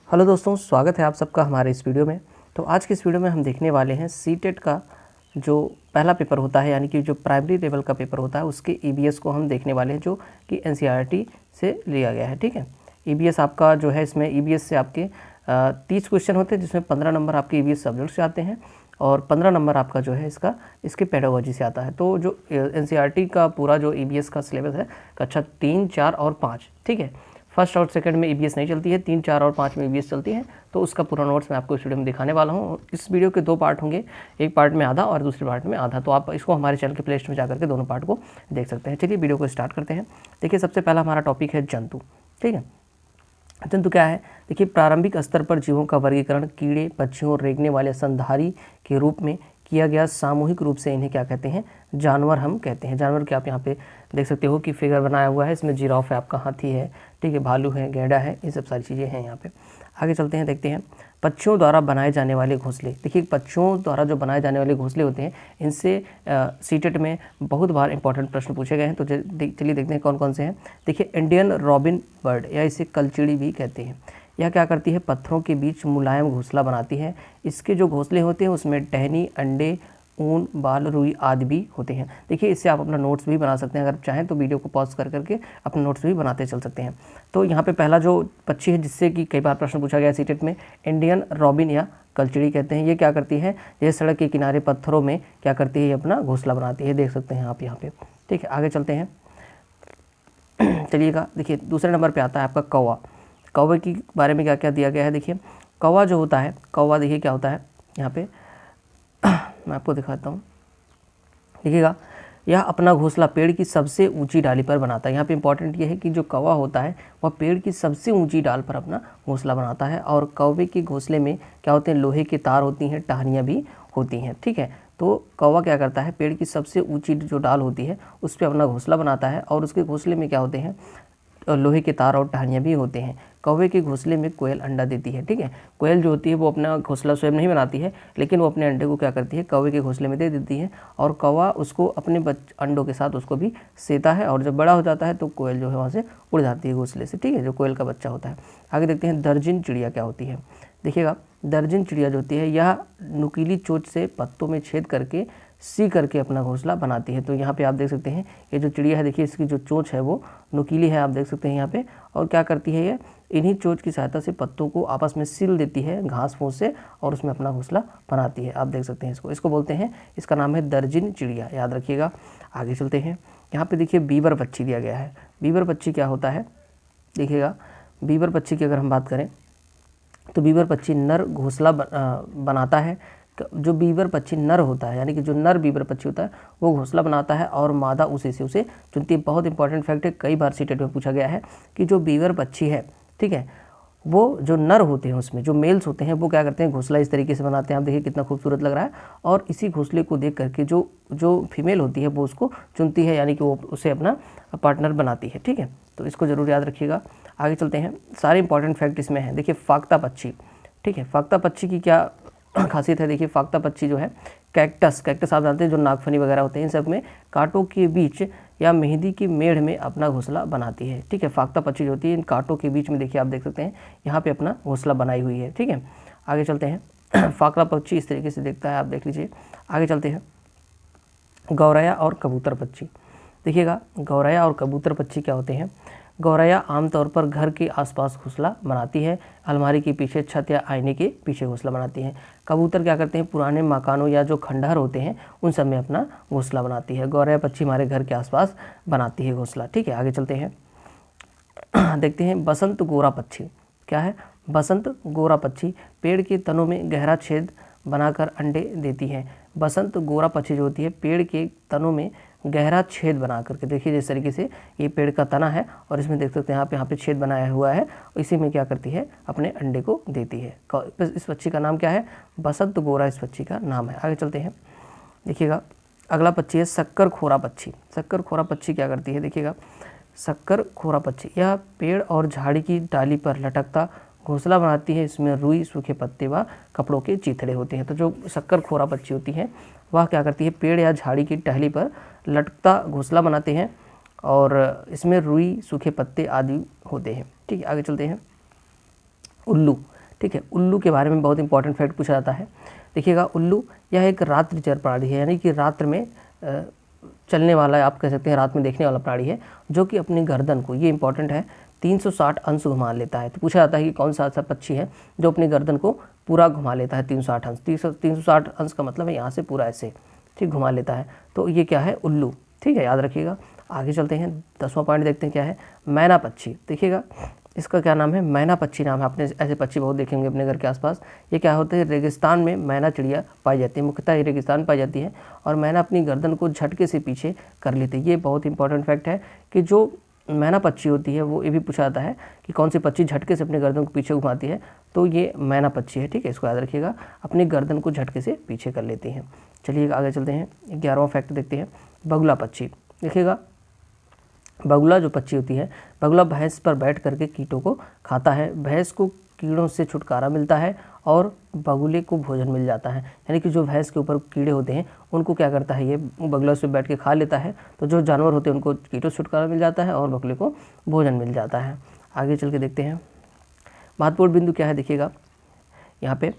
Hello दोस्तों, स्वागत है आप सबका हमारे इस वीडियो में। तो आज की इस वीडियो में हम देखने वाले हैं सीटेट का जो पहला पेपर होता है, यानी कि जो प्राइमरी लेवल का पेपर होता है उसके ईबीएस को हम देखने वाले हैं, जो कि एनसीईआरटी से लिया गया है। ठीक है, ईबीएस आपका जो है, इसमें ईबीएस से आपके 30 क्वेश्चन होते हैं, जिसमें 15 नंबर आपके ईबीएस सब्जेक्ट से आते हैं और 15 नंबर आपका जो है इसके पेडागोजी से आता है। तो जो एनसीईआरटी का पूरा जो ईबीएस का सिलेबस है, कक्षा 3, 4 और 5, ठीक है, फर्स्ट और सेकंड में ईबीएस नहीं चलती है, 3, 4 और 5 में ईबीएस चलती है। तो उसका पूरा नोट्स मैं आपको इस वीडियो में दिखाने वाला हूँ। इस वीडियो के 2 पार्ट होंगे, एक पार्ट में आधा और दूसरे पार्ट में आधा। तो आप इसको हमारे चैनल के प्ले लिस्ट में जाकर के दोनों पार्ट को देख सकते हैं। चलिए वीडियो को स्टार्ट करते हैं। देखिए, सबसे पहला हमारा टॉपिक है जंतु। ठीक है, जंतु क्या है? देखिए, प्रारंभिक स्तर पर जीवों का वर्गीकरण कीड़े, पक्षियों, रेंगने वाले स्तनधारी के रूप में किया गया। सामूहिक रूप से इन्हें क्या कहते हैं? जानवर हम कहते हैं। जानवर के आप यहाँ पे देख सकते हो कि फिगर बनाया हुआ है, इसमें जिराफ है, आपका हाथी है, ठीक है, भालू है, गैंडा है, ये सब सारी चीज़ें हैं यहाँ पे। आगे चलते हैं, देखते हैं पक्षियों द्वारा बनाए जाने वाले घोंसले। देखिए, पक्षियों द्वारा जो बनाए जाने वाले घोंसले होते हैं, इनसे सीटेट में बहुत बार इंपॉर्टेंट प्रश्न पूछे गए हैं। तो चलिए देखते हैं कौन कौन से हैं। देखिए, इंडियन रॉबिन बर्ड या इसे कलचिड़ी भी कहते हैं। यह क्या करती है? पत्थरों के बीच मुलायम घोंसला बनाती है। इसके जो घोंसले होते हैं उसमें टहनी, अंडे, ऊन, बाल, रुई आदि भी होते हैं। देखिए, इससे आप अपना नोट्स भी बना सकते हैं। अगर चाहें तो वीडियो को पॉज कर करके अपने नोट्स भी बनाते चल सकते हैं। तो यहाँ पे पहला जो पक्षी है, जिससे कि कई बार प्रश्न पूछा गया सीटेट में, इंडियन रॉबिन या कलचिड़ी कहते हैं। ये क्या करती है? ये सड़क के किनारे पत्थरों में क्या करती है? ये अपना घोंसला बनाती है, देख सकते हैं आप यहाँ पे। ठीक है, आगे चलते हैं। चलिएगा, देखिए दूसरे नंबर पर आता है आपका कौवा। कौवे के बारे में क्या क्या दिया गया है? देखिए, कौवा जो होता है, कौवा देखिए क्या होता है यहाँ पे, मैं आपको दिखाता हूँ। देखिएगा, यह अपना घोंसला पेड़ की सबसे ऊंची डाली पर बनाता है। यहाँ पे इंपॉर्टेंट ये है कि जो कौवा होता है वह पेड़ की सबसे ऊंची डाल पर अपना घोंसला बनाता है। और कौवे के घोंसले में क्या होते हैं? लोहे की तार होती हैं, टहनियाँ भी होती हैं। ठीक है, तो कौवा क्या करता है? पेड़ की सबसे ऊंची जो डाल होती है उस पर अपना घोंसला बनाता है और उसके घोंसले में क्या होते हैं? लोहे के तार और टहनियाँ भी होते हैं। कौवे के घोंसले में कोयल अंडा देती है। ठीक है, कोयल जो होती है वो अपना घोंसला स्वयं नहीं बनाती है, लेकिन वो अपने अंडे को क्या करती है? कौवे के घोंसले में दे देती है और कौवा उसको अपने अंडों के साथ उसको भी सेता है। और जब बड़ा हो जाता है तो कोयल जो है वहाँ से उड़ जाती है घोंसले से। ठीक है, जो कोयल का बच्चा होता है। आगे देखते हैं दर्जन चिड़िया क्या होती है। देखिएगा, दर्जन चिड़िया जो होती है, यह नुकीली चोंच से पत्तों में छेद करके सी करके अपना घोंसला बनाती है। तो यहाँ पे आप देख सकते हैं, ये जो चिड़िया है, देखिए इसकी जो चोंच है वो नुकीली है, आप देख सकते हैं यहाँ पे। और क्या करती है? ये इन्हीं चोंच की सहायता से पत्तों को आपस में सिल देती है घास फूस से और उसमें अपना घोंसला बनाती है। आप देख सकते हैं इसको बोलते हैं, इसका नाम है दर्जन चिड़िया, याद रखिएगा। आगे चलते हैं, यहाँ पे देखिए बीवर पक्षी दिया गया है। बीवर पक्षी क्या होता है? देखिएगा, बीवर पक्षी की अगर हम बात करें तो बीवर पक्षी नर घोंसला बनाता है। जो बीवर पक्षी नर होता है, यानी कि जो नर बीवर पक्षी होता है वो घोंसला बनाता है और मादा उसे चुनती है। बहुत इंपॉर्टेंट फैक्ट है, कई बार सीटेट में पूछा गया है कि जो बीवर पक्षी है, ठीक है, वो जो नर होते हैं उसमें जो मेल्स होते हैं वो क्या करते हैं? घोंसला इस तरीके से बनाते हैं। आप देखिए कितना खूबसूरत लग रहा है। और इसी घोंसले को देख करके जो फीमेल होती है वो उसको चुनती है, यानी कि वो उसे अपना पार्टनर बनाती है। ठीक है, तो इसको जरूर याद रखिएगा। आगे चलते हैं, सारे इंपॉर्टेंट फैक्ट इसमें हैं। देखिए, फाख्ता पक्षी। ठीक है, फाख्ता पक्षी की क्या खासियत है? देखिए, फाख्ता पक्षी जो है कैक्टस आप जानते हैं, जो नागफनी वगैरह होते हैं, इन सब में कांटों के बीच या मेहंदी की मेढ़ में अपना घोंसला बनाती है। ठीक है, फाख्ता पक्षी जो होती है इन कांटों के बीच में, देखिए आप देख सकते हैं यहाँ पे अपना घोंसला बनाई हुई है। ठीक है, आगे चलते हैं। फाख्ता पक्षी इस तरीके से दिखता है, आप देख लीजिए। आगे चलते हैं, गौरैया और कबूतर पक्षी। देखिएगा, गौरैया और कबूतर पक्षी क्या होते हैं? गौरैया आमतौर पर घर के आसपास घोंसला बनाती है, अलमारी के पीछे, छत या आईने के पीछे घोंसला बनाती है। कबूतर क्या करते हैं? पुराने मकानों या जो खंडहर होते हैं उन सब में अपना घोंसला बनाती है। गौरैया पक्षी हमारे घर के आसपास बनाती है घोंसला। ठीक है, आगे चलते हैं, देखते हैं बसंत गोरा पक्षी क्या है? बसंत गोरा पक्षी पेड़ के तनों में गहरा छेद बनाकर अंडे देती है। बसंत गोरा पक्षी जो होती है पेड़ के तनों में गहरा छेद बना करके, देखिए जिस तरीके से ये पेड़ का तना है और इसमें देख सकते हैं आप यहाँ पे छेद बनाया हुआ है, इसी में क्या करती है? अपने अंडे को देती है। इस पक्षी का नाम क्या है? बसंत गोरा इस पक्षी का नाम है। आगे चलते हैं, देखिएगा अगला पक्षी है शक्कर खोरा पक्षी। शक्कर खोरा पक्षी क्या करती है? देखिएगा, शक्कर खोरा पक्षी यह पेड़ और झाड़ी की डाली पर लटकता घोंसला बनाती है। इसमें रुई, सूखे पत्ते व कपड़ों के चीथड़े होते हैं। तो जो शक्कर खोरा पक्षी होती है वह क्या करती है? पेड़ या झाड़ी की टहनी पर लटकता घोंसला बनाते हैं और इसमें रुई, सूखे पत्ते आदि होते हैं। ठीक है, आगे चलते हैं। उल्लू, ठीक है। उल्लू के बारे में बहुत इंपॉर्टेंट फैक्ट पूछा जाता है। देखिएगा, उल्लू यह एक रात्रिचर प्राणी है, यानी कि रात्र में चलने वाला, आप कह सकते हैं रात में देखने वाला प्राणी है, जो कि अपनी गर्दन को, ये इंपॉर्टेंट है, 360 अंश घुमा लेता है। तो पूछा जाता है कि कौन सा ऐसा पक्षी है जो अपनी गर्दन को पूरा घुमा लेता है 360 अंश। 360 अंश का मतलब है यहाँ से पूरा ऐसे, ठीक, घुमा लेता है। तो ये क्या है? उल्लू, ठीक है, याद रखिएगा। आगे चलते हैं, 10वां पॉइंट देखते हैं क्या है। मैना पक्षी। देखिएगा, इसका क्या नाम है? मैना पक्षी नाम है। आपने ऐसे पक्षी बहुत देखे होंगे अपने घर के आसपास। ये क्या होते हैं? रेगिस्तान में मैना चिड़िया पाई जाती है, मुख्यतः ये रेगिस्तान में पाई जाती है, और मैना अपनी गर्दन को झटके से पीछे कर लेती है। ये बहुत इंपॉर्टेंट फैक्ट है कि जो मैना पक्षी होती है, वो ये भी पूछा जाता है कि कौन सी पक्षी झटके से अपने गर्दन को पीछे घुमाती है, तो ये मैना पक्षी है, ठीक है, इसको याद रखिएगा, अपनी गर्दन को झटके से पीछे कर लेती हैं। चलिए आगे चलते हैं, 11वां फैक्ट देखते हैं, बगुला पक्षी। देखिएगा, बगुला जो पक्षी होती है, बगुला भैंस पर बैठ करके कीटों को खाता है। भैंस को कीड़ों से छुटकारा मिलता है और बगुले को भोजन मिल जाता है, यानी कि जो भैंस के ऊपर कीड़े होते हैं उनको क्या करता है, ये बगुला उस पर बैठ के खा लेता है। तो जो जानवर होते हैं उनको कीटों से छुटकारा मिल जाता है और बगुले को भोजन मिल जाता है। आगे चल के देखते हैं, महत्वपूर्ण बिंदु क्या है। देखिएगा यहाँ पे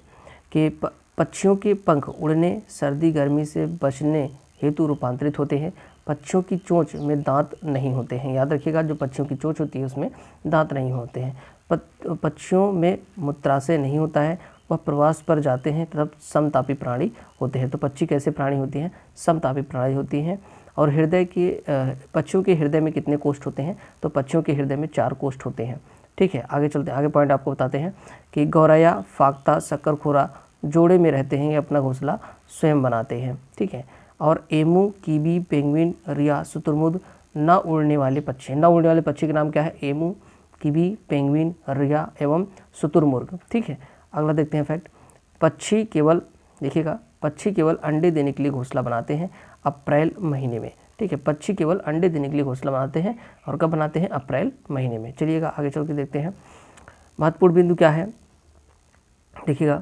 कि पक्षियों के पंख उड़ने, सर्दी गर्मी से बचने हेतु रूपांतरित होते हैं। पक्षियों की चोंच में दांत नहीं होते हैं। याद रखिएगा, जो पक्षियों की चोंच होती है उसमें दांत नहीं होते हैं। पक्षियों में मूत्राशय नहीं होता है, वह प्रवास पर जाते हैं तब समतापी प्राणी होते हैं। तो पक्षी कैसे प्राणी होती हैं? समतापी प्राणी होती हैं। और हृदय के पक्षियों के हृदय में कितने कोष्ठ होते हैं? तो पक्षियों के हृदय में 4 कोष्ठ होते हैं, ठीक है। आगे चलते हैं, आगे पॉइंट आपको बताते हैं कि गौरैया, फाख्ता, शक्करखोरा जोड़े में रहते हैं, ये अपना घोंसला स्वयं बनाते हैं, ठीक है। और एमू, कीवी, पेंगुइन, रिया, शुतुरमुर्ग न उड़ने वाले पक्षी। न उड़ने वाले पक्षी का नाम क्या है? एमू, कीवी, पेंगुइन, रिया एवं शुतुरमुर्ग, ठीक है। अगला देखते हैं फैक्ट, पक्षी केवल, देखिएगा, पक्षी केवल अंडे देने के लिए घोंसला बनाते हैं अप्रैल महीने में, ठीक है। पक्षी केवल अंडे देने के लिए घोंसला बनाते हैं, और कब बनाते हैं? अप्रैल महीने में। चलिएगा आगे चल के देखते हैं, महत्वपूर्ण बिंदु क्या है। देखिएगा,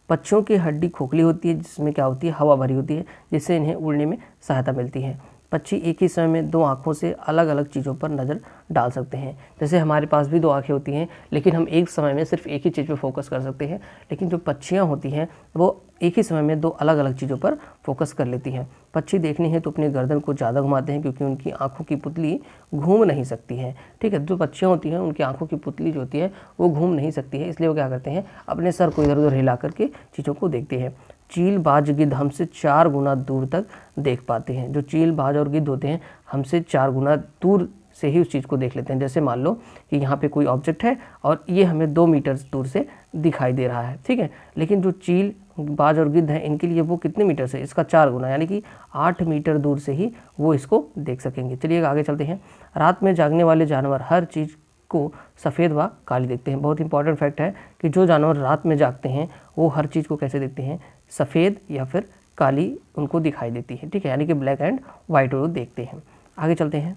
पक्षियों की हड्डी खोखली होती है, जिसमें क्या होती है? हवा भरी होती है, जिससे इन्हें उड़ने में सहायता मिलती है। पक्षी एक ही समय में 2 आँखों से अलग अलग चीज़ों पर नज़र डाल सकते हैं। जैसे हमारे पास भी 2 आँखें होती हैं, लेकिन हम एक समय में सिर्फ एक ही चीज़ पर फोकस कर सकते हैं, लेकिन जो पक्षियाँ होती हैं वो एक ही समय में 2 अलग अलग चीज़ों पर फोकस कर लेती हैं। पक्षी देखनी है तो अपनी गर्दन को ज़्यादा घुमाते हैं, क्योंकि उनकी आँखों की पुतली घूम नहीं सकती है, ठीक है। जो पक्षियाँ होती हैं उनकी आँखों की पुतली जो होती है वो घूम नहीं सकती है, इसलिए वो क्या करते हैं? अपने सर को इधर उधर हिला करके चीज़ों को देखते हैं। चील, बाज, गिद्ध हमसे 4 गुना दूर तक देख पाते हैं। जो चील, बाज और गिद्ध होते हैं हमसे 4 गुना दूर से ही उस चीज़ को देख लेते हैं। जैसे मान लो कि यहाँ पे कोई ऑब्जेक्ट है और ये हमें 2 मीटर दूर से दिखाई दे रहा है, ठीक है। लेकिन जो चील, बाज और गिद्ध हैं, इनके लिए वो कितने मीटर से? इसका 4 गुना, यानी कि 8 मीटर दूर से ही वो इसको देख सकेंगे। चलिए आगे चलते हैं, रात में जागने वाले जानवर हर चीज़ को सफ़ेद व काली देखते हैं। बहुत इंपॉर्टेंट फैक्ट है कि जो जानवर रात में जागते हैं वो हर चीज़ को कैसे देखते हैं? सफ़ेद या फिर काली उनको दिखाई देती है, ठीक है, यानी कि ब्लैक एंड वाइट वो देखते हैं। आगे चलते हैं,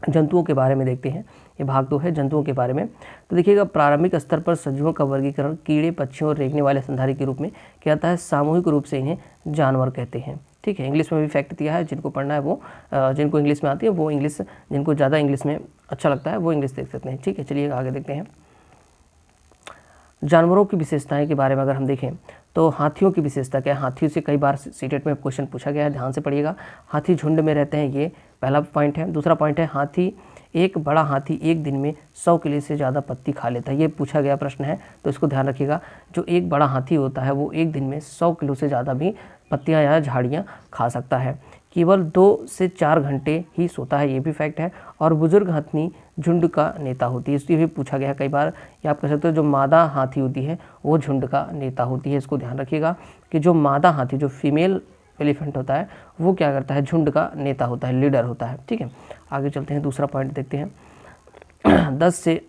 जंतुओं के बारे में देखते हैं, ये भाग 2 है जंतुओं के बारे में। तो देखिएगा, प्रारंभिक स्तर पर सजीवों का वर्गीकरण कीड़े, पक्षियों और रेंगने वाले स्तनधारी के रूप में किया जाता है। सामूहिक रूप से इन्हें जानवर कहते हैं, ठीक है। इंग्लिश में भी फैक्ट दिया है, जिनको पढ़ना है वो, जिनको इंग्लिश में आती है वो इंग्लिश, जिनको ज़्यादा इंग्लिश में अच्छा लगता है वो इंग्लिश देख सकते हैं, ठीक है। चलिए आगे देखते हैं, जानवरों की विशेषताएं के बारे में अगर हम देखें तो हाथियों की विशेषता क्या है? हाथियों से कई बार सीटेट में क्वेश्चन पूछा गया है, ध्यान से पढ़िएगा। हाथी झुंड में रहते हैं, ये पहला पॉइंट है। दूसरा पॉइंट है, हाथी, एक बड़ा हाथी एक दिन में 100 किलो से ज़्यादा पत्ती खा लेता है। ये पूछा गया प्रश्न है, तो इसको ध्यान रखिएगा। जो एक बड़ा हाथी होता है वो एक दिन में 100 किलो से ज़्यादा भी पत्तियाँ या झाड़ियाँ खा सकता है। केवल 2 से 4 घंटे ही सोता है, ये भी फैक्ट है। और बुजुर्ग हाथी झुंड का नेता होती है, इसलिए भी पूछा गया है कई बार। ये आप कह सकते हो जो मादा हाथी होती है वो झुंड का नेता होती है। इसको ध्यान रखिएगा कि जो मादा हाथी, जो फीमेल एलिफेंट होता है, वो क्या करता है? झुंड का नेता होता है, लीडर होता है, ठीक है। आगे चलते हैं, दूसरा पॉइंट देखते हैं। 10 से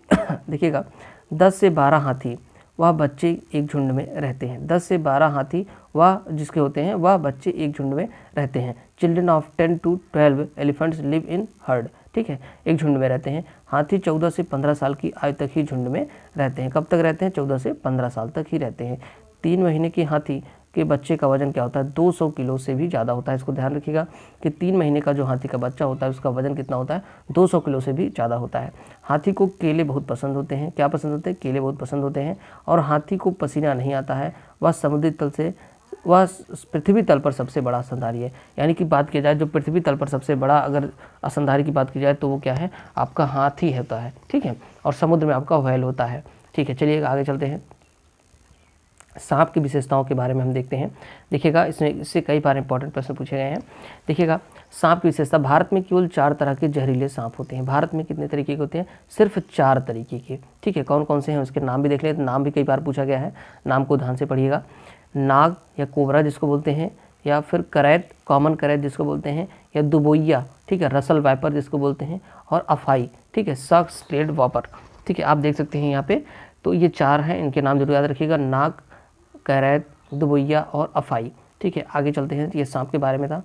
देखिएगा, 10 से 12 हाथी वह बच्चे एक झुंड में रहते हैं। 10 से 12 हाथी वह जिसके होते हैं वह बच्चे एक झुंड में रहते हैं। Children of 10 to 12 elephants live in heard, ठीक है, एक झुंड में रहते हैं। हाथी 14 से 15 साल की आयु तक ही झुंड में रहते हैं। कब तक रहते हैं? 14 से 15 साल तक ही रहते हैं। 3 महीने के हाथी के बच्चे का वजन क्या होता है, 200 किलो से भी ज़्यादा होता है। इसको ध्यान रखिएगा कि 3 महीने का जो हाथी का बच्चा होता है उसका वजन कितना होता है, 200 किलो से भी ज़्यादा होता है। हाथी को केले बहुत पसंद होते हैं। क्या पसंद होते हैं, केले बहुत पसंद होते हैं। और हाथी को पसीना नहीं आता है। वह पृथ्वी तल पर सबसे बड़ा स्तनधारी है। यानी कि बात की जाए जो पृथ्वी तल पर सबसे बड़ा अगर स्तनधारी की बात की जाए तो वो क्या है, आपका हाथी होता है। ठीक है, और समुद्र में आपका व्हेल होता है। ठीक है, चलिए आगे चलते हैं। सांप की विशेषताओं के बारे में हम देखते हैं। देखिएगा इससे कई बार इंपॉर्टेंट प्रश्न पूछे गए हैं। देखिएगा सांप की विशेषता, भारत में केवल 4 तरह के जहरीले सांप होते हैं। भारत में कितने तरीके के होते हैं, सिर्फ 4 तरीके के। ठीक है, कौन कौन से हैं उसके नाम भी देख लें। नाम भी कई बार पूछा गया है, नाम को ध्यान से पढ़िएगा। नाग या कोबरा जिसको बोलते हैं, या फिर करैत, कॉमन करैत जिसको बोलते हैं, या दुबोइया, ठीक है, रसल वाइपर जिसको बोलते हैं, और अफाई, ठीक है, सक्स स्लेड वापर। ठीक है, आप देख सकते हैं यहाँ पे, तो ये 4 हैं, इनके नाम जरूर याद रखिएगा, नाग, करैत, दुबोइया और अफाई। ठीक है, आगे चलते हैं, ये सांप के बारे में था।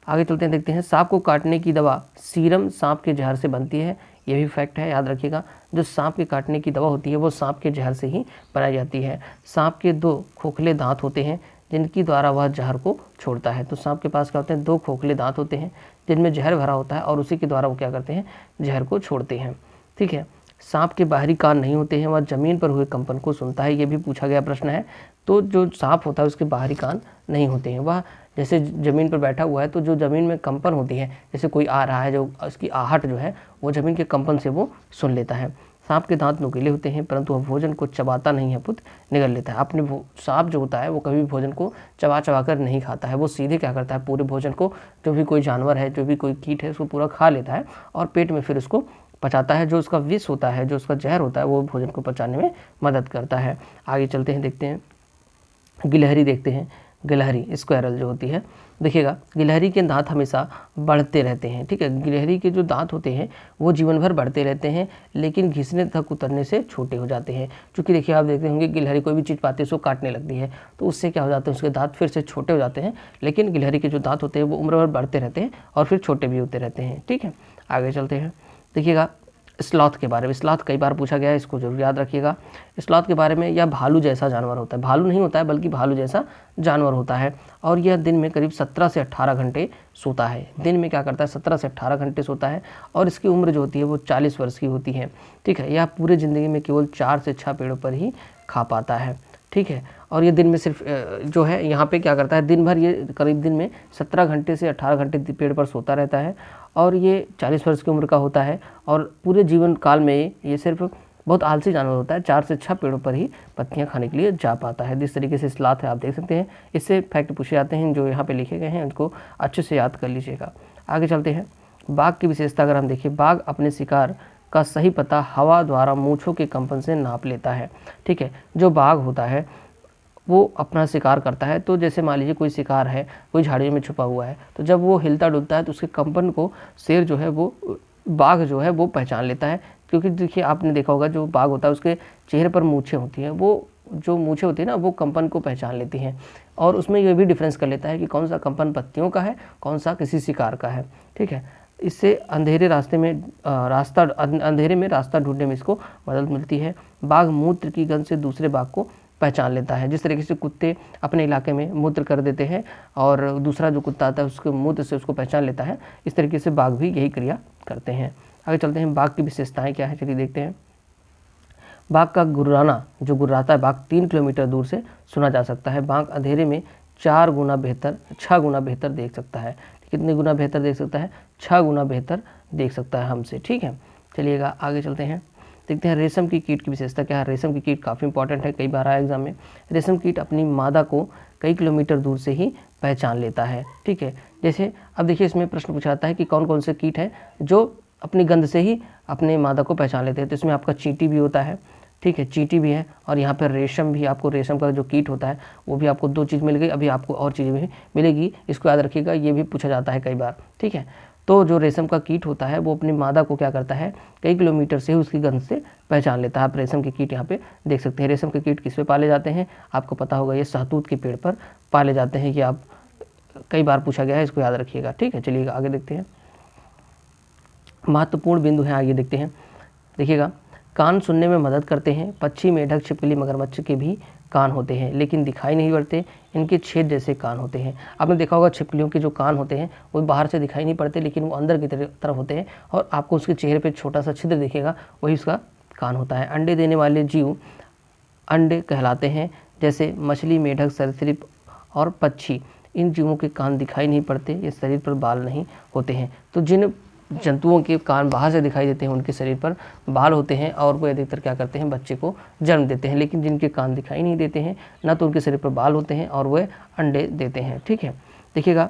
आगे चलते हैं, देखते हैं सांप को काटने की दवा सीरम सांप के जहर से बनती है। ये भी फैक्ट है, याद रखिएगा। जो सांप के काटने की दवा होती है वो सांप के जहर से ही बनाई जाती है। सांप के 2 खोखले दांत होते हैं जिनकी द्वारा वह जहर को छोड़ता है। तो सांप के पास क्या होते हैं, 2 खोखले दांत होते हैं जिनमें जहर भरा होता है और उसी के द्वारा वो क्या करते हैं, जहर को छोड़ते हैं। ठीक है, सांप के बाहरी कान नहीं होते हैं, वह जमीन पर हुए कंपन को सुनता है। ये भी पूछा गया प्रश्न है। तो जो सांप होता है उसके बाहरी कान नहीं होते हैं, वह जैसे ज़मीन पर बैठा हुआ है तो जो ज़मीन में कंपन होती है, जैसे कोई आ रहा है, जो उसकी आहट जो है वो ज़मीन के कंपन से वो सुन लेता है। सांप के दांत नुकीले होते हैं परंतु वह भोजन को चबाता नहीं है, पुत निगल लेता है। आपने सांप जो होता है वो कभी भी भोजन को चबा कर नहीं खाता है, वो सीधे क्या करता है, पूरे भोजन को, जो भी कोई जानवर है, जो भी कोई कीट है, उसको पूरा खा लेता है और पेट में फिर उसको पचाता है। जो उसका विष होता है, जो उसका जहर होता है, वो भोजन को पचाने में मदद करता है। आगे चलते हैं, देखते हैं गिलहरी देखते हैं। गिलहरी स्क्वायरल जो होती है, देखिएगा गिलहरी के दांत हमेशा बढ़ते रहते हैं। ठीक है, गिलहरी के जो दांत होते हैं वो जीवन भर बढ़ते रहते हैं लेकिन घिसने तथा कुतरने से छोटे हो जाते हैं। क्योंकि देखिए आप देखते होंगे गिलहरी कोई भी चीज़ पाती है उसको काटने लगती है तो उससे क्या हो जाता है, उसके दांत फिर से छोटे हो जाते हैं। लेकिन गिलहरी के जो दांत होते हैं वो उम्र भर बढ़ते रहते हैं और फिर छोटे भी होते रहते हैं। ठीक है, आगे चलते हैं। देखिएगा स्लॉथ के बारे में, स्लॉथ कई बार पूछा गया है, इसको जरूर याद रखिएगा। स्लॉथ के बारे में, यह भालू जैसा जानवर होता है। भालू नहीं होता है बल्कि भालू जैसा जानवर होता है और यह दिन में करीब 17 से 18 घंटे सोता है। दिन में क्या करता है, 17 से 18 घंटे सोता है और इसकी उम्र जो होती है वो 40 वर्ष की होती है। ठीक है, यह पूरे ज़िंदगी में केवल 4 से 6 पेड़ों पर ही खा पाता है। ठीक है, और ये दिन में सिर्फ जो है यहाँ पे क्या करता है, दिन भर ये करीब दिन में 17 घंटे से 18 घंटे पेड़ पर सोता रहता है और ये 40 वर्ष की उम्र का होता है और पूरे जीवन काल में ये सिर्फ बहुत आलसी जानवर होता है, 4 से 6 पेड़ों पर ही पत्तियां खाने के लिए जा पाता है। जिस तरीके से स्लॉथ है आप देख सकते हैं, इससे फैक्ट पूछे जाते हैं जो यहाँ पे लिखे गए हैं, उनको अच्छे से याद कर लीजिएगा। आगे चलते हैं। बाघ की विशेषता अगर हम देखिए, बाघ अपने शिकार का सही पता हवा द्वारा मूंछों के कंपन से नाप लेता है। ठीक है, जो बाघ होता है वो अपना शिकार करता है, तो जैसे मान लीजिए कोई शिकार है, कोई झाड़ियों में छुपा हुआ है, तो जब वो हिलता डुलता है तो उसके कंपन को शेर जो है वो, बाघ जो है वो पहचान लेता है। क्योंकि देखिए आपने देखा होगा जो बाघ होता है उसके चेहरे पर मूछें होती हैं, वो जो मूछें होती है ना वो कंपन को पहचान लेती हैं और उसमें ये भी डिफरेंस कर लेता है कि कौन सा कंपन पत्तियों का है, कौन सा किसी शिकार का है। ठीक है, इससे अंधेरे में रास्ता ढूंढने में इसको मदद मिलती है। बाघ मूत्र की गंध से दूसरे बाघ को पहचान लेता है। जिस तरीके से कुत्ते अपने इलाके में मूत्र कर देते हैं और दूसरा जो कुत्ता आता है उसके मूत्र से उसको पहचान लेता है, इस तरीके से बाघ भी यही क्रिया करते हैं। आगे चलते हैं, बाघ की विशेषताएं क्या है, चलिए देखते हैं। बाघ का गुर्राना, जो गुर्राता है बाघ, 3 किलोमीटर दूर से सुना जा सकता है। बाघ अंधेरे में 6 गुना बेहतर देख सकता है। कितने गुना बेहतर देख सकता है, 6 गुना बेहतर देख सकता है हमसे। ठीक है, चलिएगा आगे चलते हैं, देखते हैं रेशम की कीट की विशेषता क्या है। रेशम की कीट काफ़ी इंपॉर्टेंट है, कई बार आया एग्जाम में। रेशम कीट अपनी मादा को कई किलोमीटर दूर से ही पहचान लेता है। ठीक है, जैसे अब देखिए इसमें प्रश्न पूछा जाता है कि कौन कौन से कीट हैं जो अपनी गंध से ही अपने मादा को पहचान लेते हैं। तो इसमें आपका चींटी भी होता है। ठीक है, चींटी भी है और यहाँ पर रेशम भी, आपको रेशम का जो कीट होता है वो भी आपको 2 चीज़ मिल गई, अभी आपको और चीज़ें भी मिलेगी, इसको याद रखिएगा, ये भी पूछा जाता है कई बार। ठीक है, तो जो रेशम का कीट होता है वो अपनी मादा को क्या करता है, कई किलोमीटर से उसकी गंध से पहचान लेता है। आप रेशम के कीट यहाँ पे देख सकते हैं। रेशम के कीट किस पे पाले जाते हैं, आपको पता होगा, ये शहतूत के पेड़ पर पाले जाते हैं। ये आप कई बार पूछा गया है, इसको याद रखिएगा। ठीक है, चलिए आगे देखते हैं। महत्वपूर्ण बिंदु हैं, आगे देखते हैं। देखिएगा, कान सुनने में मदद करते हैं। पक्षी, मेढक, छिपकली, मगरमच्छ के भी कान होते हैं, लेकिन दिखाई नहीं पड़ते, इनके छेद जैसे कान होते हैं। आपने देखा होगा छिपकलियों के जो कान होते हैं वो बाहर से दिखाई नहीं पड़ते, लेकिन वो अंदर की तरफ होते हैं और आपको उसके चेहरे पे छोटा सा छिद्र दिखेगा, वही उसका कान होता है। अंडे देने वाले जीव अंडे कहलाते हैं, जैसे मछली, मेढक, सरीसृप और पक्षी। इन जीवों के कान दिखाई नहीं पड़ते, ये शरीर पर बाल नहीं होते हैं। तो जिन जंतुओं के कान बाहर से दिखाई देते हैं उनके शरीर पर बाल होते हैं और वो अधिकतर क्या करते हैं, बच्चे को जन्म देते हैं। लेकिन जिनके कान दिखाई नहीं देते हैं, ना तो उनके शरीर पर बाल होते हैं और वह अंडे देते हैं। ठीक है, देखिएगा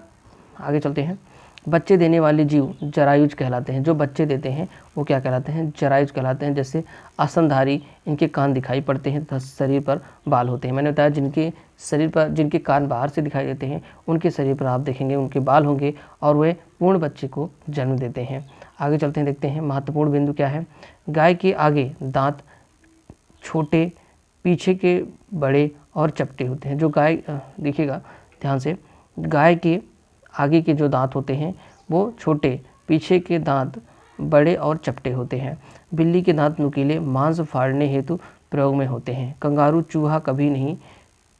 आगे चलते हैं। बच्चे देने वाले जीव जरायुज कहलाते हैं। जो बच्चे देते हैं वो क्या कहलाते हैं, जरायुज कहलाते हैं। जैसे आसनधारी, इनके कान दिखाई पड़ते हैं तथा शरीर पर बाल होते हैं। मैंने बताया जिनके शरीर पर, जिनके कान बाहर से दिखाई देते हैं उनके शरीर पर आप देखेंगे उनके बाल होंगे और वे पूर्ण बच्चे को जन्म देते हैं। आगे चलते हैं, देखते हैं महत्वपूर्ण बिंदु क्या है। गाय के आगे दांत छोटे, पीछे के बड़े और चपटे होते हैं। जो गाय, देखिएगा ध्यान से, गाय के आगे के जो दांत होते हैं वो छोटे, पीछे के दांत बड़े और चपटे होते हैं। बिल्ली के दांत नुकीले, मांस फाड़ने हेतु प्रयोग में होते हैं। कंगारू चूहा कभी नहीं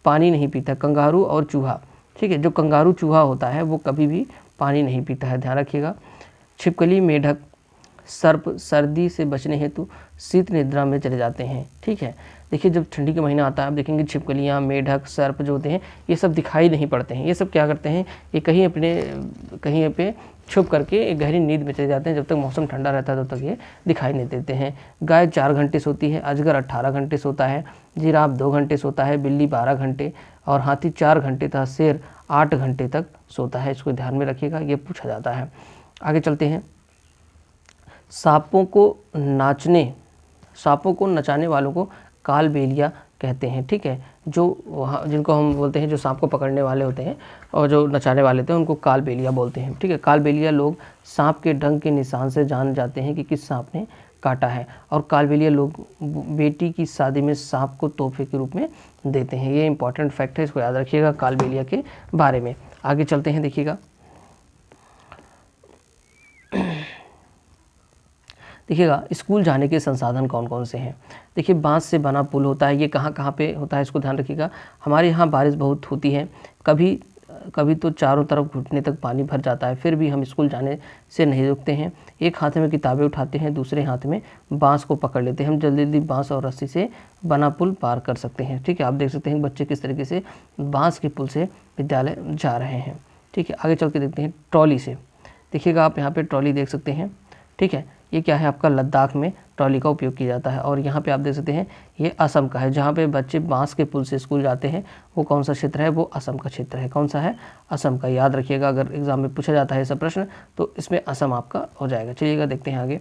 पानी नहीं पीता। कंगारू और चूहा, ठीक है, जो कंगारू चूहा होता है वो कभी भी पानी नहीं पीता है, ध्यान रखिएगा। छिपकली, मेढक, सर्प सर्दी से बचने हेतु शीत निद्रा में चले जाते हैं। ठीक है, देखिए जब ठंडी का महीना आता है आप देखेंगे छिपकलियाँ, मेढक, सर्प जो होते हैं ये सब दिखाई नहीं पड़ते हैं। ये सब क्या करते हैं, ये कहीं पे छुप करके एक गहरी नींद में चले जाते हैं। जब तक मौसम ठंडा रहता है तब तक ये दिखाई नहीं देते हैं। गाय 4 घंटे सोती है, अजगर 18 घंटे सोता है, जिराफ 2 घंटे सोता है, बिल्ली 12 घंटे और हाथी 4 घंटे तथा शेर 8 घंटे तक सोता है। इसको ध्यान में रखिएगा, ये पूछा जाता है। आगे चलते हैं। सांपों को नचाने वालों को कालबेलिया कहते हैं। ठीक है, जो जिनको हम बोलते हैं, जो सांप को पकड़ने वाले होते हैं और जो नचाने वाले होते हैं उनको कालबेलिया बोलते हैं। ठीक है, कालबेलिया लोग सांप के डंक के निशान से जान जाते हैं कि किस सांप ने काटा है। और कालबेलिया लोग बेटी की शादी में सांप को तोहफे के रूप में देते हैं। ये इंपॉर्टेंट फैक्ट है, इसको याद रखिएगा कालबेलिया के बारे में। आगे चलते हैं, देखिएगा स्कूल जाने के संसाधन कौन कौन से हैं। देखिए बांस से बना पुल होता है, ये कहाँ कहाँ पे होता है इसको ध्यान रखिएगा। हमारे यहाँ बारिश बहुत होती है, कभी तो चारों तरफ घुटने तक पानी भर जाता है, फिर भी हम स्कूल जाने से नहीं रुकते हैं। एक हाथ में किताबें उठाते हैं, दूसरे हाथ में बांस को पकड़ लेते हैं। हम जल्दी जल्दी बांस और रस्सी से बना पुल पार कर सकते हैं। ठीक है, आप देख सकते हैं बच्चे किस तरीके से बांस के पुल से विद्यालय जा रहे हैं। ठीक है, आगे चल के देखते हैं ट्रॉली से। देखिएगा आप यहाँ पे ट्रॉली देख सकते हैं। ठीक है, ये क्या है, आपका लद्दाख में ट्रॉली का उपयोग किया जाता है। और यहाँ पे आप देख सकते हैं ये असम का है, जहाँ पे बच्चे बांस के पुल से स्कूल जाते हैं। वो कौन सा क्षेत्र है, वो असम का क्षेत्र है। कौन सा है, असम का। याद रखिएगा, अगर एग्जाम में पूछा जाता है ऐसा प्रश्न तो इसमें असम आपका हो जाएगा। चलिएगा देखते हैं आगे।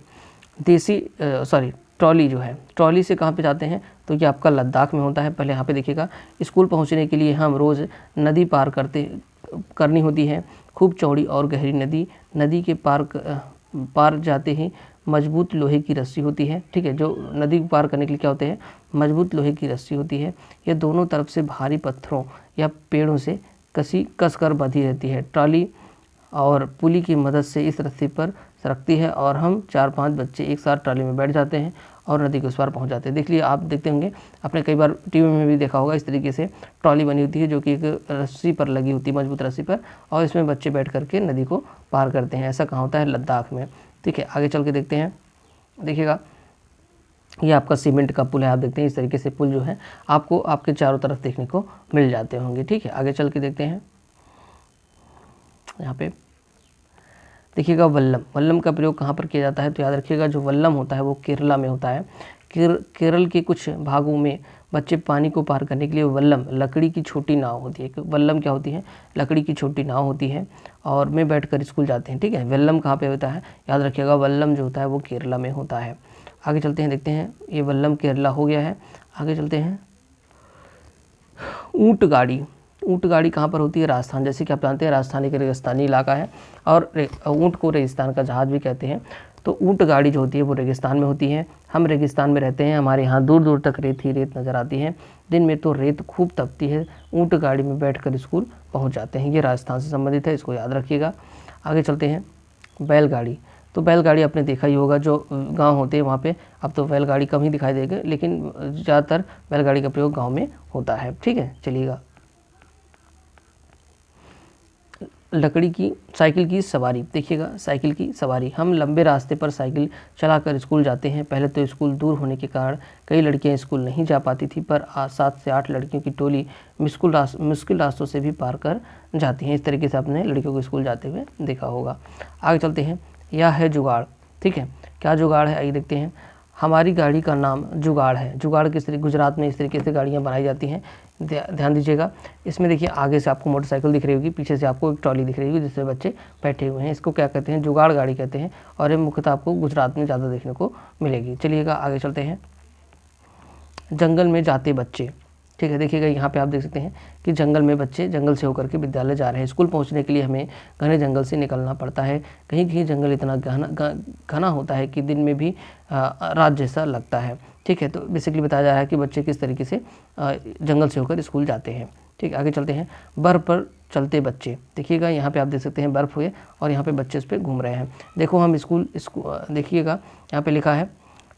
ट्रॉली जो है, ट्रॉली से कहाँ पे जाते हैं, तो ये आपका लद्दाख में होता है। पहले यहाँ पे देखिएगा, स्कूल पहुँचने के लिए हम रोज़ नदी पार करनी होती है। खूब चौड़ी और गहरी नदी के पार जाते ही मजबूत लोहे की रस्सी होती है। ठीक है, जो नदी को पार करने के लिए क्या होते हैं, मजबूत लोहे की रस्सी होती है। ये दोनों तरफ से भारी पत्थरों या पेड़ों से कस कर बंधी रहती है। ट्रॉली और पुली की मदद से इस रस्सी पर सरकती है और हम 4-5 बच्चे एक साथ ट्रॉली में बैठ जाते हैं और नदी के उस पार पहुँच जाते हैं। देख लिए, आप देखते होंगे, आपने कई बार टीवी में भी देखा होगा, इस तरीके से ट्रॉली बनी होती है जो कि एक रस्सी पर लगी होती है, मजबूत रस्सी पर, और इसमें बच्चे बैठ करके नदी को पार करते हैं। ऐसा कहाँ होता है, लद्दाख में। ठीक है, आगे चल के देखते हैं। देखिएगा ये आपका सीमेंट का पुल है। आप देखते हैं इस तरीके से पुल जो है आपको आपके चारों तरफ देखने को मिल जाते होंगे। ठीक है, आगे चल के देखते हैं। यहाँ पे देखिएगा वल्लम का प्रयोग कहाँ पर किया जाता है, तो याद रखिएगा जो वल्लम होता है वो केरला में होता है। केरल के कुछ भागों में बच्चे पानी को पार करने के लिए वल्लम, लकड़ी की छोटी नाव होती है। वल्लम क्या होती है, लकड़ी की छोटी नाव होती है और में बैठकर स्कूल जाते हैं। ठीक है, वल्लम कहाँ पे होता है, याद रखिएगा वल्लम जो होता है वो केरला में होता है। आगे चलते हैं, देखते हैं। ये वल्लम केरला हो गया है। आगे चलते हैं। ऊँट गाड़ी कहाँ पर होती है, राजस्थान। जैसे कि आप जानते हैं राजस्थान एक रेगिस्तानी इलाका है और ऊँट को रेगिस्तान का जहाज भी कहते हैं। तो ऊँट गाड़ी जो होती है वो रेगिस्तान में होती है। हम रेगिस्तान में रहते हैं, हमारे यहाँ दूर दूर तक रेत ही रेत नज़र आती है। दिन में तो रेत खूब तपती है। ऊँट गाड़ी में बैठकर स्कूल पहुँच जाते हैं। ये राजस्थान से संबंधित है, इसको याद रखिएगा। आगे चलते हैं। बैलगाड़ी, तो बैलगाड़ी आपने देखा ही होगा, जो गांव होते हैं वहाँ पे अब तो बैलगाड़ी कम ही दिखाई देगी, लेकिन ज़्यादातर बैलगाड़ी का प्रयोग गांव में होता है। ठीक है, चलिएगा। लकड़ी की साइकिल की सवारी, देखिएगा साइकिल की सवारी। हम लंबे रास्ते पर साइकिल चलाकर स्कूल जाते हैं। पहले तो स्कूल दूर होने के कारण कई लड़कियां स्कूल नहीं जा पाती थी, पर 7 से 8 लड़कियों की टोली मुश्किल रास्तों से भी पार कर जाती हैं। इस तरीके से आपने लड़कियों को स्कूल जाते हुए देखा होगा। आगे चलते हैं। यह है जुगाड़। ठीक है, क्या जुगाड़ है, आइए देखते हैं। हमारी गाड़ी का नाम जुगाड़ है। जुगाड़ किस तरीके, गुजरात में इस तरीके से गाड़ियाँ बनाई जाती हैं। ध्यान दीजिएगा। इसमें देखिए आगे से आपको मोटरसाइकिल दिख रही होगी, पीछे से आपको एक ट्रॉली दिख रही होगी जिसमें बच्चे बैठे हुए हैं। इसको क्या कहते हैं, जुगाड़ गाड़ी कहते हैं, और ये मुख्यतः आपको गुजरात में ज़्यादा देखने को मिलेगी। चलिएगा आगे चलते हैं। जंगल में जाते बच्चे। ठीक है, देखिएगा यहाँ पे आप देख सकते हैं कि जंगल में बच्चे जंगल से होकर के विद्यालय जा रहे हैं। स्कूल पहुँचने के लिए हमें घने जंगल से निकलना पड़ता है। कहीं कहीं जंगल इतना घना होता है कि दिन में भी रात जैसा लगता है। ठीक है, तो बेसिकली बताया जा रहा है कि बच्चे किस तरीके से जंगल से होकर स्कूल जाते हैं। ठीक है, आगे चलते हैं। बर्फ़ पर चलते बच्चे। देखिएगा यहाँ पे आप देख सकते हैं बर्फ़ हुए और यहाँ पे बच्चे उस पर घूम रहे हैं। देखो हम देखिएगा यहाँ पे लिखा है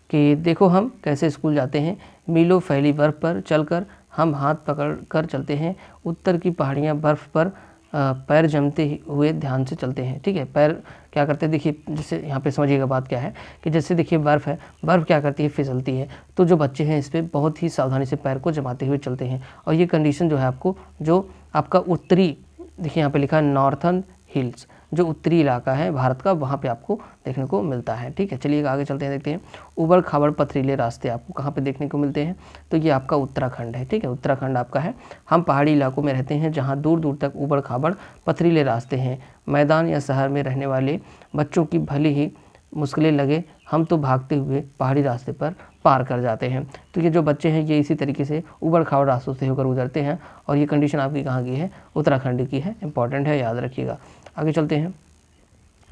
कि देखो हम कैसे स्कूल जाते हैं। मीलों फैली बर्फ़ पर चलकर हम हाथ पकड़ कर चलते हैं। उत्तर की पहाड़ियाँ बर्फ़ पर पैर जमते हुए ध्यान से चलते हैं। ठीक है, पैर क्या करते हैं, देखिए जैसे यहाँ पे समझिएगा बात क्या है कि जैसे देखिए बर्फ़ है, बर्फ़ क्या करती है, फिसलती है, तो जो बच्चे हैं इस पर बहुत ही सावधानी से पैर को जमाते हुए चलते हैं। और ये कंडीशन जो है आपको, जो आपका उत्तरी, देखिए यहाँ पे लिखा है नॉर्थर्न हिल्स, जो उत्तरी इलाका है भारत का, वहाँ पे आपको देखने को मिलता है। ठीक है, चलिए आगे चलते हैं, देखते हैं। उबड़ खाबड़ पथरीले रास्ते आपको कहाँ पे देखने को मिलते हैं, तो ये आपका उत्तराखंड है। ठीक है, उत्तराखंड आपका है। हम पहाड़ी इलाकों में रहते हैं जहाँ दूर दूर तक उबड़ खाबड़ पथरीले रास्ते हैं। मैदान या शहर में रहने वाले बच्चों की भली ही मुश्किलें लगे, हम तो भागते हुए पहाड़ी रास्ते पर पार कर जाते हैं। तो ये जो बच्चे हैं ये इसी तरीके से उबड़ खाबड़ रास्तों से होकर गुजरते हैं। और ये कंडीशन आपकी कहाँ की है, उत्तराखंड की है। इंपॉर्टेंट है, याद रखिएगा। आगे चलते हैं,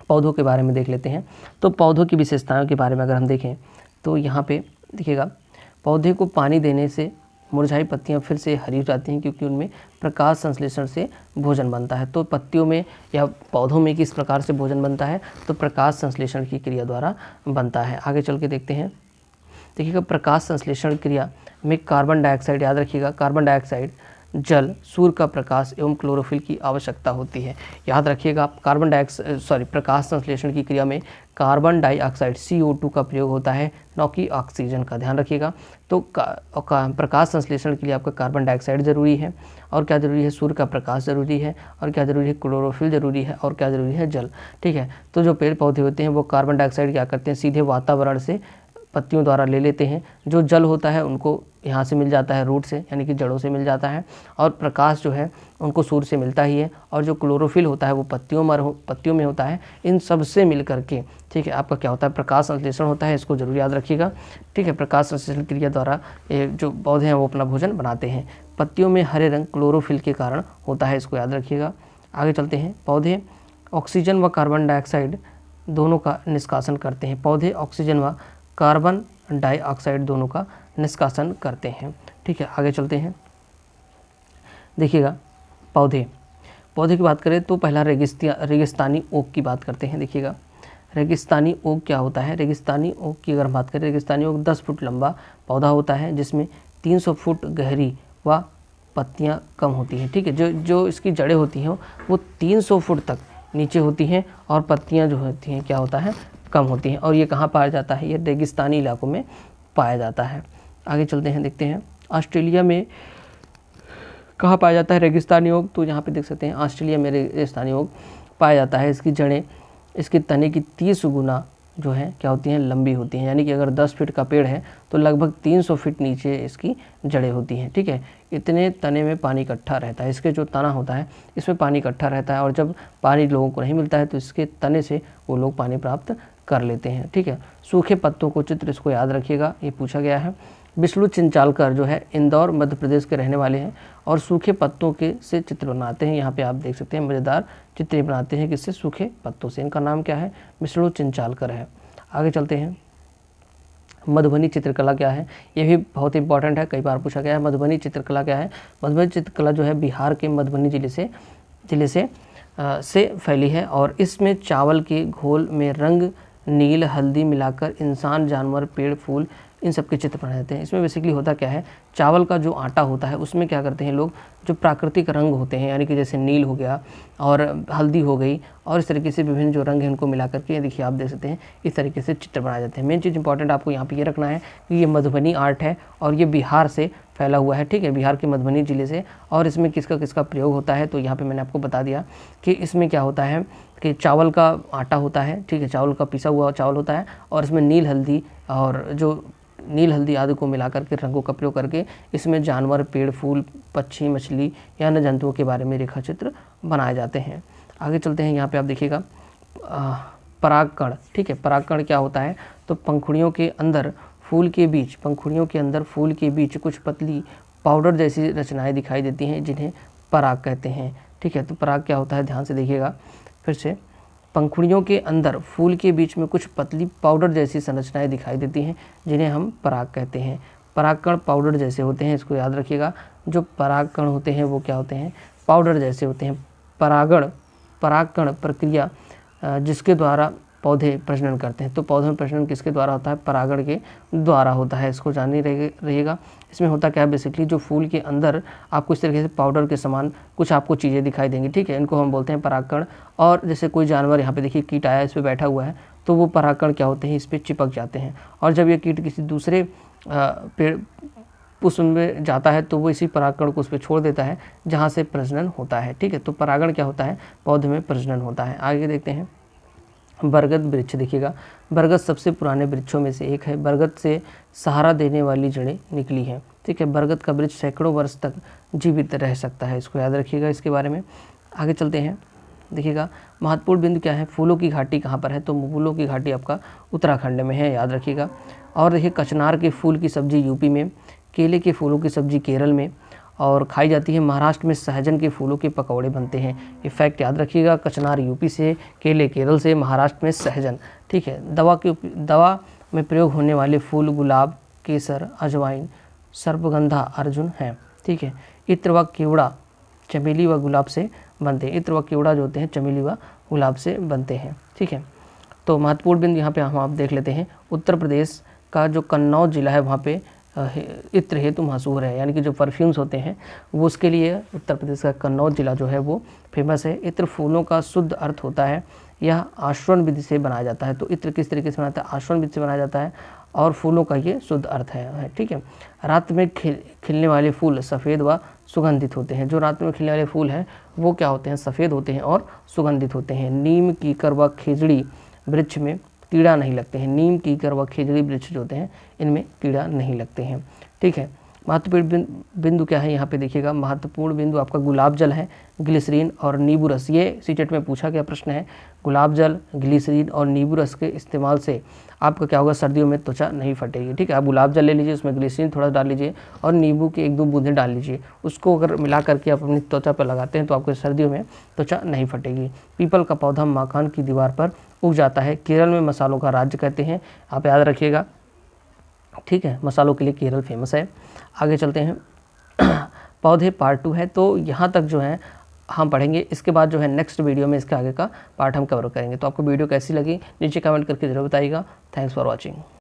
पौधों के बारे में देख लेते हैं। तो पौधों की विशेषताओं के बारे में अगर हम देखें तो यहाँ पे देखिएगा, पौधे को पानी देने से मुरझाई पत्तियाँ फिर से हरी हो जाती हैं, क्योंकि उनमें प्रकाश संश्लेषण से भोजन बनता है। तो पत्तियों में या पौधों में किस प्रकार से भोजन बनता है, तो प्रकाश संश्लेषण की क्रिया द्वारा बनता है। आगे चल के देखते हैं। देखिएगा, प्रकाश संश्लेषण क्रिया में कार्बन डाइऑक्साइड, याद रखिएगा, कार्बन डाइऑक्साइड, जल, सूर्य का प्रकाश एवं क्लोरोफिल की आवश्यकता होती है। याद रखिएगा, प्रकाश संश्लेषण की क्रिया में कार्बन डाइऑक्साइड CO2 का प्रयोग होता है, न कि ऑक्सीजन का। ध्यान रखिएगा। तो प्रकाश संश्लेषण के लिए आपका कार्बन डाइऑक्साइड ज़रूरी है, और क्या ज़रूरी है, सूर्य का प्रकाश ज़रूरी है, और क्या ज़रूरी है, क्लोरोफिल ज़रूरी है, और क्या ज़रूरी है, जल। ठीक है, तो जो पेड़ पौधे होते हैं वो कार्बन डाइऑक्साइड क्या करते हैं, सीधे वातावरण से पत्तियों द्वारा ले लेते हैं। जो जल होता है उनको यहाँ से मिल जाता है, रूट से, यानी कि जड़ों से मिल जाता है, और प्रकाश जो है उनको सूर्य से मिलता ही है, और जो क्लोरोफिल होता है वो पत्तियों में होता है। इन सब से मिल करके, ठीक है, आपका क्या होता है, प्रकाश संश्लेषण होता है। इसको जरूर याद रखिएगा। ठीक है, प्रकाश संश्लेषण क्रिया द्वारा जो पौधे हैं वो अपना भोजन बनाते हैं। पत्तियों में हरे रंग क्लोरोफिल के कारण होता है, इसको याद रखिएगा। आगे चलते हैं। पौधे ऑक्सीजन व कार्बन डाइऑक्साइड दोनों का निष्कासन करते हैं। पौधे ऑक्सीजन व कार्बन डाइऑक्साइड दोनों का निष्कासन करते हैं। ठीक है, आगे चलते हैं। देखिएगा, पौधे की बात करें तो पहला रेगिस्तानी ओक की बात करते हैं। देखिएगा, रेगिस्तानी ओक क्या होता है। रेगिस्तानी ओक की अगर हम बात करें, रेगिस्तानी ओक 10 फुट लंबा पौधा होता है, जिसमें 300 फुट गहरी व पत्तियां कम होती हैं। ठीक है, जो इसकी जड़ें होती हैं वो 300 फुट तक नीचे होती हैं, और पत्तियां जो होती हैं क्या होता है, कम होती हैं। और ये कहाँ पाया जाता है, ये रेगिस्तानी इलाकों में पाया जाता है। आगे चलते हैं, देखते हैं ऑस्ट्रेलिया में कहाँ पाया जाता है रेगिस्तानी ओक। तो यहाँ पे देख सकते हैं ऑस्ट्रेलिया में रेगिस्तानी ओक पाया जाता है। इसकी जड़ें इसके तने की 30 गुना जो है क्या होती हैं, लंबी होती हैं। यानी कि अगर 10 फीट का पेड़ है तो लगभग 300 फीट नीचे इसकी जड़ें होती हैं। ठीक है, इतने तने में पानी इकट्ठा रहता है। इसके जो तना होता है इसमें पानी इकट्ठा रहता है, और जब पानी लोगों को नहीं मिलता है तो इसके तने से वो लोग पानी प्राप्त कर लेते हैं। ठीक है, सूखे पत्तों को चित्र, इसको याद रखिएगा, ये पूछा गया है। विष्णु चिंचालकर जो है इंदौर मध्य प्रदेश के रहने वाले हैं, और सूखे पत्तों के से चित्र बनाते हैं। यहाँ पे आप देख सकते हैं मज़ेदार चित्र बनाते हैं, किससे, सूखे पत्तों से। इनका नाम क्या है, विष्णु चिंचालकर है। आगे चलते हैं। मधुबनी चित्रकला क्या है, ये भी बहुत इंपॉर्टेंट है, कई बार पूछा गया है। मधुबनी चित्रकला क्या है। मधुबनी चित्रकला जो है बिहार के मधुबनी जिले से फैली है, और इसमें चावल के घोल में रंग नील हल्दी मिलाकर इंसान, जानवर, पेड़, फूल, इन सब के चित्र बनाए जाते हैं। इसमें बेसिकली होता क्या है, चावल का जो आटा होता है उसमें क्या करते हैं लोग, जो प्राकृतिक रंग होते हैं यानी कि जैसे नील हो गया और हल्दी हो गई और इस तरीके से विभिन्न जो रंग हैं उनको मिला करके देखिए आप देख सकते हैं इस तरीके से चित्र बनाए जाते हैं। मेन चीज़ इंपॉर्टेंट आपको यहाँ पे ये रखना है कि ये मधुबनी आर्ट है और ये बिहार से फैला हुआ है, ठीक है, बिहार के मधुबनी ज़िले से। और इसमें किसका किसका प्रयोग होता है, तो यहाँ पे मैंने आपको बता दिया कि इसमें क्या होता है कि चावल का आटा होता है, ठीक है, चावल का पिसा हुआ चावल होता है और इसमें नील हल्दी और जो नील हल्दी आदि को मिलाकर के रंगों का प्रयोग करके इसमें जानवर, पेड़, फूल, पक्षी, मछली या अन्य जंतुओं के बारे में रेखा चित्र बनाए जाते हैं। आगे चलते हैं, यहाँ पे आप देखिएगा परागकण, ठीक है, परागकण क्या होता है, तो पंखुड़ियों के अंदर फूल के बीच, पंखुड़ियों के अंदर फूल के बीच कुछ पतली पाउडर जैसी रचनाएं दिखाई देती हैं जिन्हें पराग कहते हैं, ठीक है। तो पराग क्या होता है, ध्यान से देखिएगा फिर से, पंखुड़ियों के अंदर फूल के बीच में कुछ पतली पाउडर जैसी संरचनाएं दिखाई देती हैं जिन्हें हम पराग कहते हैं। परागकण पाउडर जैसे होते हैं, इसको याद रखिएगा, जो परागकण होते हैं वो क्या होते हैं, पाउडर जैसे होते हैं। परागकण प्रक्रिया जिसके द्वारा पौधे प्रजनन करते हैं, तो पौधों में प्रजनन किसके द्वारा होता है, परागण के द्वारा होता है, इसको जाननी रहिएगा। इसमें होता क्या है, बेसिकली जो फूल के अंदर आपको इस तरीके से पाउडर के समान कुछ आपको चीज़ें दिखाई देंगी, ठीक है, इनको हम बोलते हैं परागकण। और जैसे कोई जानवर, यहाँ पे देखिए कीट आया, इस पर बैठा हुआ है, तो वो परागकण क्या होते हैं, इस पर चिपक जाते हैं और जब ये कीट किसी दूसरे पेड़ पुष्प में जाता है तो वो इसी परागकण को उस पर छोड़ देता है जहाँ से प्रजनन होता है, ठीक है। तो परागण क्या होता है, पौधे में प्रजनन होता है। आगे देखते हैं, बरगद वृक्ष देखिएगा, बरगद सबसे पुराने वृक्षों में से एक है, बरगद से सहारा देने वाली जड़ें निकली हैं, ठीक है। बरगद का वृक्ष सैकड़ों वर्ष तक जीवित रह सकता है, इसको याद रखिएगा इसके बारे में। आगे चलते हैं, देखिएगा महत्वपूर्ण बिंदु क्या है, फूलों की घाटी कहाँ पर है, तो फूलों की घाटी आपका उत्तराखंड में है, याद रखिएगा। और देखिए कचनार के फूल की सब्जी यूपी में, केले के फूलों की सब्जी केरल में और खाई जाती है। महाराष्ट्र में सहजन के फूलों के पकौड़े बनते हैं, ये फैक्ट याद रखिएगा। कचनार यूपी से, केले केरल से, महाराष्ट्र में सहजन, ठीक है। दवा में प्रयोग होने वाले फूल गुलाब, केसर, अजवाइन, सर्पगंधा, अर्जुन हैं, ठीक है। इत्र व केवड़ा चमेली व गुलाब से बनते हैं, इत्र व केवड़ा जो होते हैं चमेली व गुलाब से बनते हैं, ठीक है। तो महत्वपूर्ण बिंदु यहाँ पे हम आप देख लेते हैं, उत्तर प्रदेश का जो कन्नौज जिला है वहाँ पे इत्र हेतु मशहूर है, यानी कि जो परफ्यूम्स होते हैं वो उसके लिए उत्तर प्रदेश का कन्नौज जिला जो है वो फेमस है। इत्र फूलों का शुद्ध अर्थ होता है, यह आश्वन विधि से बनाया जाता है। तो इत्र किस तरीके से बनाता है, आश्वन विधि से बनाया जाता है और फूलों का ये शुद्ध अर्थ है, ठीक है। रात में खिलने वाले फूल सफ़ेद व सुगंधित होते हैं, जो रात में खिलने वाले फूल हैं वो क्या होते हैं, सफ़ेद होते हैं और सुगंधित होते हैं। नीम, कीकर व खेजड़ी वृक्ष में कीड़ा नहीं लगते हैं, नीम, कीकर व खेजड़ी वृक्ष जो होते हैं इनमें कीड़ा नहीं लगते हैं, ठीक है। महत्वपूर्ण बिंदु क्या है, यहाँ पे देखिएगा, महत्वपूर्ण बिंदु आपका गुलाब जल है, ग्लिसरीन और नींबू रस, ये सीटेट में पूछा गया प्रश्न है। गुलाब जल, ग्लिसरीन और नींबू रस के इस्तेमाल से आपका क्या होगा, सर्दियों में त्वचा नहीं फटेगी, ठीक है। आप गुलाब जल ले लीजिए, उसमें ग्लिसरीन थोड़ा डाल लीजिए और नींबू के 1-2 बूंदें डाल लीजिए, उसको अगर मिला करके आप अपनी त्वचा पर लगाते हैं तो आपको सर्दियों में त्वचा नहीं फटेगी। पीपल का पौधा मकान की दीवार पर उग जाता है, केरल में मसालों का राज्य कहते हैं, आप याद रखिएगा, ठीक है, मसालों के लिए केरल फेमस है। आगे चलते हैं, पौधे पार्ट 2 है, तो यहाँ तक जो है हम पढ़ेंगे, इसके बाद जो है नेक्स्ट वीडियो में इसके आगे का पार्ट हम कवर करेंगे। तो आपको वीडियो कैसी लगी नीचे कमेंट करके जरूर बताइएगा। Thanks for watching.